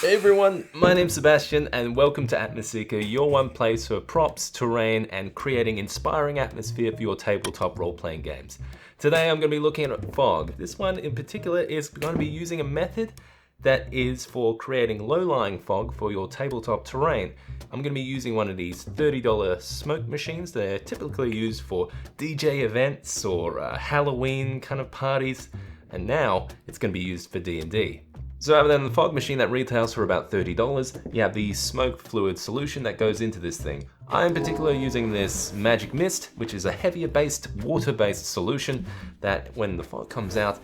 Hey everyone, my name's Sebastian and welcome to Atmoseeker, your one place for props, terrain, and creating inspiring atmosphere for your tabletop role-playing games. Today I'm going to be looking at fog. This one in particular is going to be using a method that is for creating low-lying fog for your tabletop terrain. I'm going to be using one of these $30 smoke machines. They're typically used for DJ events or Halloween kind of parties, and now it's going to be used for D&D. So other than the fog machine that retails for about $30, you have the smoke fluid solution that goes into this thing. I'm in particular using this Magic Mist, which is a heavier based, water-based solution that when the fog comes out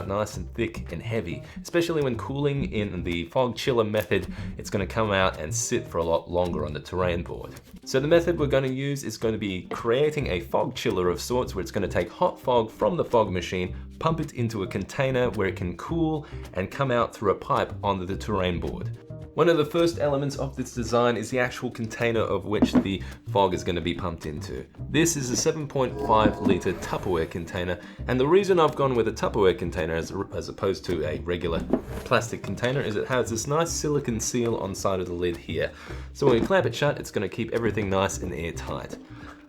nice and thick and heavy. Especially when cooling in the fog chiller method, it's going to come out and sit for a lot longer on the terrain board. So the method we're going to use is going to be creating a fog chiller of sorts where it's going to take hot fog from the fog machine, pump it into a container where it can cool and come out through a pipe onto the terrain board. One of the first elements of this design is the actual container of which the fog is going to be pumped into. This is a 7.5 litre Tupperware container, and the reason I've gone with a Tupperware container as opposed to a regular plastic container is it has this nice silicone seal on the side of the lid here. So when we clamp it shut, it's going to keep everything nice and airtight.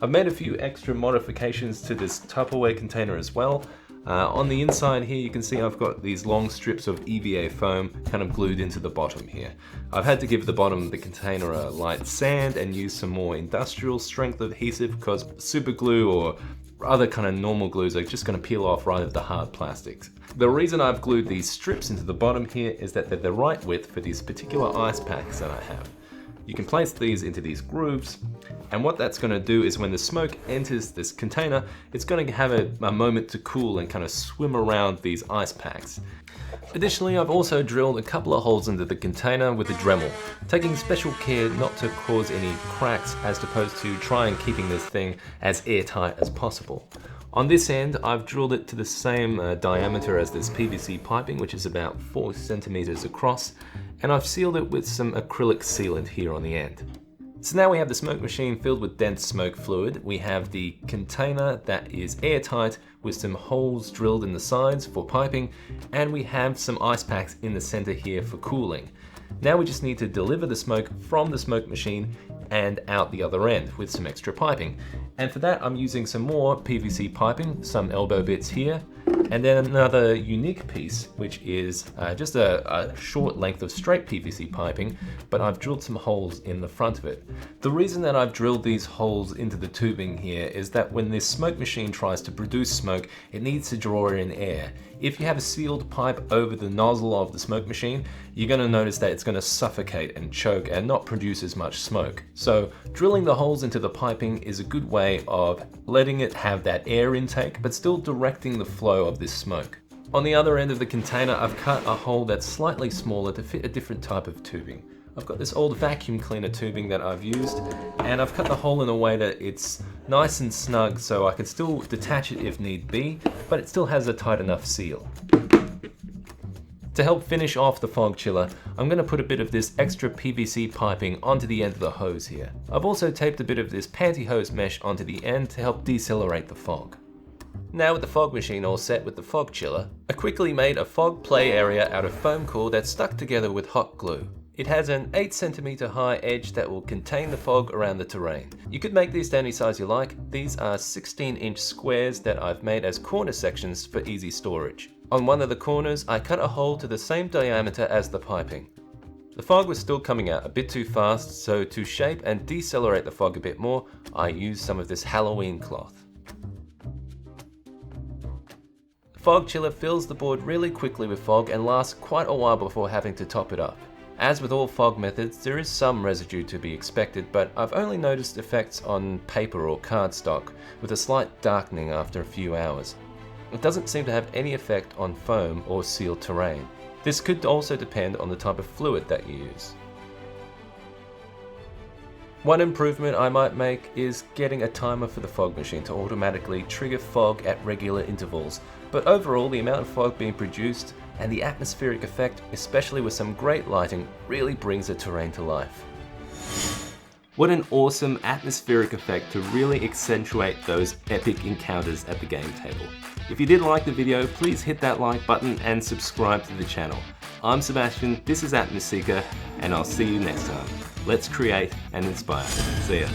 I've made a few extra modifications to this Tupperware container as well. On the inside here you can see I've got these long strips of EVA foam kind of glued into the bottom here. I've had to give the bottom of the container a light sand and use some more industrial strength adhesive because super glue or other kind of normal glues are just going to peel off right at the hard plastics. The reason I've glued these strips into the bottom here is that they're the right width for these particular ice packs that I have. You can place these into these grooves, and what that's going to do is when the smoke enters this container, it's going to have a moment to cool and kind of swim around these ice packs. Additionally, I've also drilled a couple of holes into the container with a Dremel, taking special care not to cause any cracks as opposed to try and keeping this thing as airtight as possible. On this end, I've drilled it to the same diameter as this PVC piping, which is about 4 centimeters across, and I've sealed it with some acrylic sealant here on the end. So now we have the smoke machine filled with dense smoke fluid. We have the container that is airtight with some holes drilled in the sides for piping, and we have some ice packs in the center here for cooling. Now we just need to deliver the smoke from the smoke machine and out the other end with some extra piping. And for that I'm using some more PVC piping, some elbow bits here, and then another unique piece which is just a short length of straight PVC piping, but I've drilled some holes in the front of it. The reason that I've drilled these holes into the tubing here is that when this smoke machine tries to produce smoke, it needs to draw in air. If you have a sealed pipe over the nozzle of the smoke machine, you're going to notice that it's going to suffocate and choke and not produce as much smoke. So drilling the holes into the piping is a good way of letting it have that air intake, but still directing the flow of this smoke. On the other end of the container, I've cut a hole that's slightly smaller to fit a different type of tubing. I've got this old vacuum cleaner tubing that I've used, and I've cut the hole in a way that it's nice and snug so I can still detach it if need be, but it still has a tight enough seal. To help finish off the fog chiller, I'm going to put a bit of this extra PVC piping onto the end of the hose here. I've also taped a bit of this pantyhose mesh onto the end to help decelerate the fog. Now with the fog machine all set with the fog chiller, I quickly made a fog play area out of foam core that's stuck together with hot glue. It has an 8 centimeter high edge that will contain the fog around the terrain. You could make these to any size you like. These are 16-inch squares that I've made as corner sections for easy storage. On one of the corners, I cut a hole to the same diameter as the piping. The fog was still coming out a bit too fast, so to shape and decelerate the fog a bit more, I used some of this Halloween cloth. The fog chiller fills the board really quickly with fog and lasts quite a while before having to top it up. As with all fog methods, there is some residue to be expected, but I've only noticed effects on paper or cardstock, with a slight darkening after a few hours. It doesn't seem to have any effect on foam or sealed terrain. This could also depend on the type of fluid that you use. One improvement I might make is getting a timer for the fog machine to automatically trigger fog at regular intervals, but overall the amount of fog being produced and the atmospheric effect, especially with some great lighting, really brings the terrain to life. What an awesome atmospheric effect to really accentuate those epic encounters at the game table. If you did like the video, please hit that like button and subscribe to the channel. I'm Sebastian, this is Atmosseeker, and I'll see you next time. Let's create and inspire. See ya.